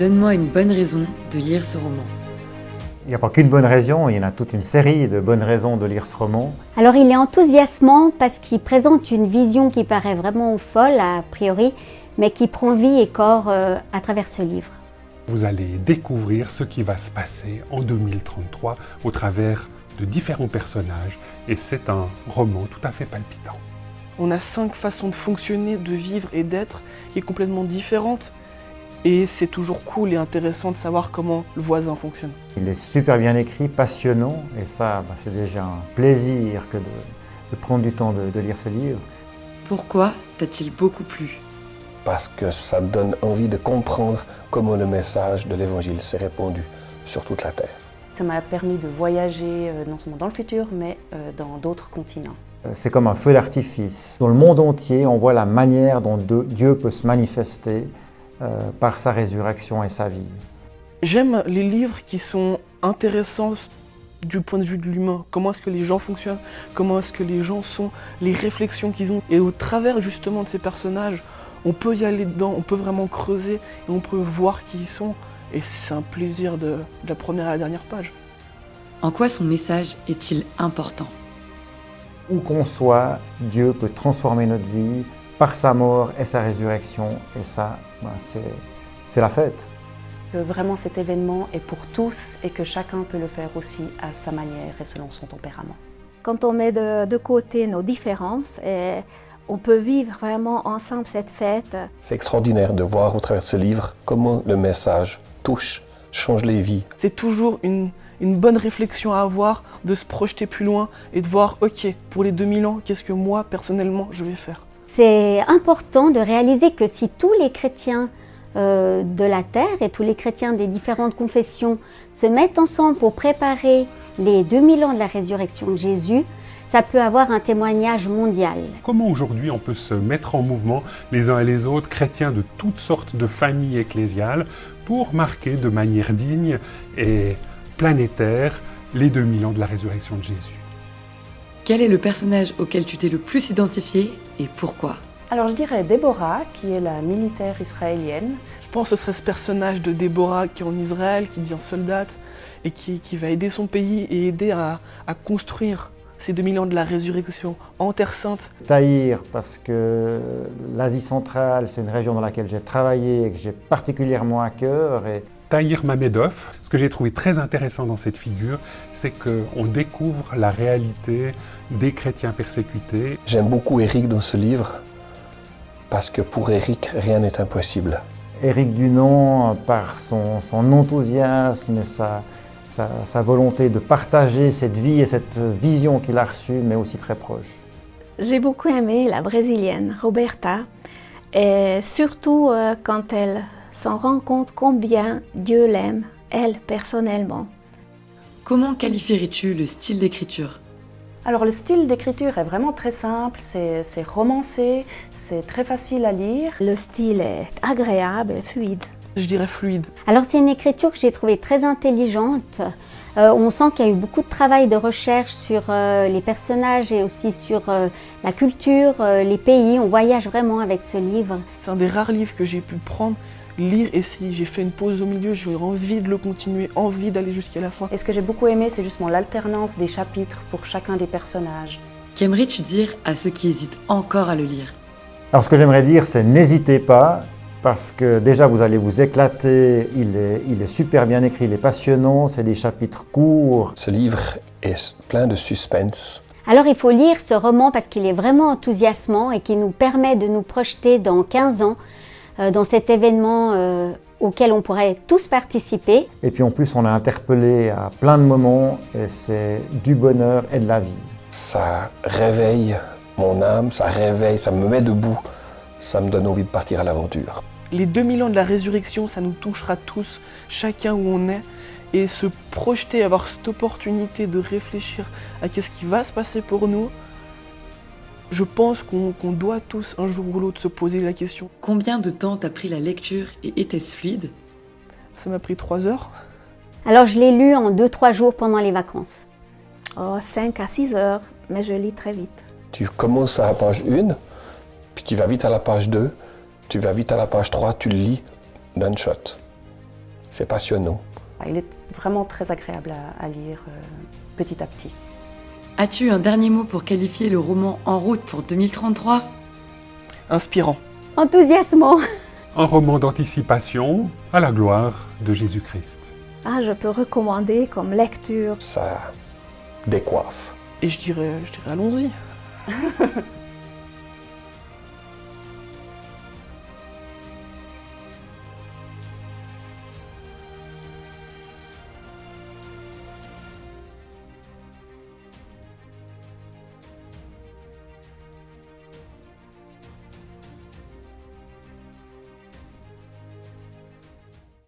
Donne-moi une bonne raison de lire ce roman. Il n'y a pas qu'une bonne raison, il y en a toute une série de bonnes raisons de lire ce roman. Alors il est enthousiasmant parce qu'il présente une vision qui paraît vraiment folle a priori, mais qui prend vie et corps à travers ce livre. Vous allez découvrir ce qui va se passer en 2033 au travers de différents personnages et c'est un roman tout à fait palpitant. On a 5 façons de fonctionner, de vivre et d'être qui est complètement différente. Et c'est toujours cool et intéressant de savoir comment le voisin fonctionne. Il est super bien écrit, passionnant, et ça, c'est déjà un plaisir que de prendre du temps de lire ce livre. Pourquoi t'a-t-il beaucoup plu ? Parce que ça donne envie de comprendre comment le message de l'Évangile s'est répandu sur toute la terre. Ça m'a permis de voyager non seulement dans le futur, mais dans d'autres continents. C'est comme un feu d'artifice. Dans le monde entier, on voit la manière dont Dieu peut se manifester par sa résurrection et sa vie. J'aime les livres qui sont intéressants du point de vue de l'humain. Comment est-ce que les gens fonctionnent, comment est-ce que les gens sont, les réflexions qu'ils ont. Et au travers justement de ces personnages, on peut y aller dedans, on peut vraiment creuser et on peut voir qui ils sont. Et c'est un plaisir de la première à la dernière page. En quoi son message est-il important ? Où qu'on soit, Dieu peut transformer notre vie par sa mort et sa résurrection. Et ça, c'est la fête. Que vraiment cet événement est pour tous et que chacun peut le faire aussi à sa manière et selon son tempérament. Quand on met de côté nos différences, on peut vivre vraiment ensemble cette fête. C'est extraordinaire de voir au travers de ce livre comment le message touche, change les vies. C'est toujours une bonne réflexion à avoir, de se projeter plus loin et de voir, ok, pour les 2000 ans, qu'est-ce que moi, personnellement, je vais faire ? C'est important de réaliser que si tous les chrétiens de la terre et tous les chrétiens des différentes confessions se mettent ensemble pour préparer les 2000 ans de la résurrection de Jésus, ça peut avoir un témoignage mondial. Comment aujourd'hui on peut se mettre en mouvement les uns et les autres, chrétiens de toutes sortes de familles ecclésiales, pour marquer de manière digne et planétaire les 2000 ans de la résurrection de Jésus. Quel est le personnage auquel tu t'es le plus identifié et pourquoi ? Alors je dirais Déborah, qui est la militaire israélienne. Je pense que ce serait ce personnage de Déborah qui est en Israël, qui devient soldate et qui va aider son pays et aider à construire ces 2000 ans de la résurrection en Terre Sainte. Taïr, parce que l'Asie centrale, c'est une région dans laquelle j'ai travaillé et que j'ai particulièrement à cœur. Tahir Mamedov, ce que j'ai trouvé très intéressant dans cette figure, c'est qu'on découvre la réalité des chrétiens persécutés. J'aime beaucoup Éric dans ce livre, parce que pour Éric, rien n'est impossible. Éric Dunant, par son enthousiasme et sa volonté de partager cette vie et cette vision qu'il a reçue, mais aussi très proche. J'ai beaucoup aimé la Brésilienne, Roberta, et surtout quand elle s'en rend compte combien Dieu l'aime, elle personnellement. Comment qualifierais-tu le style d'écriture ? Alors le style d'écriture est vraiment très simple, c'est romancé, c'est très facile à lire. Le style est agréable et fluide. Je dirais fluide. Alors c'est une écriture que j'ai trouvée très intelligente. On sent qu'il y a eu beaucoup de travail de recherche sur les personnages et aussi sur la culture, les pays. On voyage vraiment avec ce livre. C'est un des rares livres que j'ai pu prendre, lire et si j'ai fait une pause au milieu, j'ai envie de le continuer, envie d'aller jusqu'à la fin. Et ce que j'ai beaucoup aimé, c'est justement l'alternance des chapitres pour chacun des personnages. Qu'aimerais-tu dire à ceux qui hésitent encore à le lire ? Alors ce que j'aimerais dire, c'est n'hésitez pas, parce que déjà vous allez vous éclater, il est super bien écrit, il est passionnant, c'est des chapitres courts. Ce livre est plein de suspense. Alors il faut lire ce roman parce qu'il est vraiment enthousiasmant et qui nous permet de nous projeter dans 15 ans dans cet événement auquel on pourrait tous participer. Et puis en plus on est interpellé à plein de moments et c'est du bonheur et de la vie. Ça réveille mon âme, ça me met debout, ça me donne envie de partir à l'aventure. Les 2000 ans de la résurrection, ça nous touchera tous, chacun où on est, et se projeter, avoir cette opportunité de réfléchir à qu'est-ce qui va se passer pour nous. Je pense qu'on doit tous, un jour ou l'autre, se poser la question. Combien de temps t'a pris la lecture et était-ce fluide ? Ça m'a pris 3 heures. Alors je l'ai lu en 2-3 jours pendant les vacances. 5 à 6 heures, mais je lis très vite. Tu commences à la page 1, puis tu vas vite à la page 2, tu vas vite à la page 3, tu le lis d'un shot. c'est passionnant. Il est vraiment très agréable à lire petit à petit. As-tu un dernier mot pour qualifier le roman En route pour 2033 ? Inspirant. Enthousiasmant. Un roman d'anticipation à la gloire de Jésus-Christ. Ah, je peux recommander comme lecture. Ça décoiffe. Et je dirais allons-y.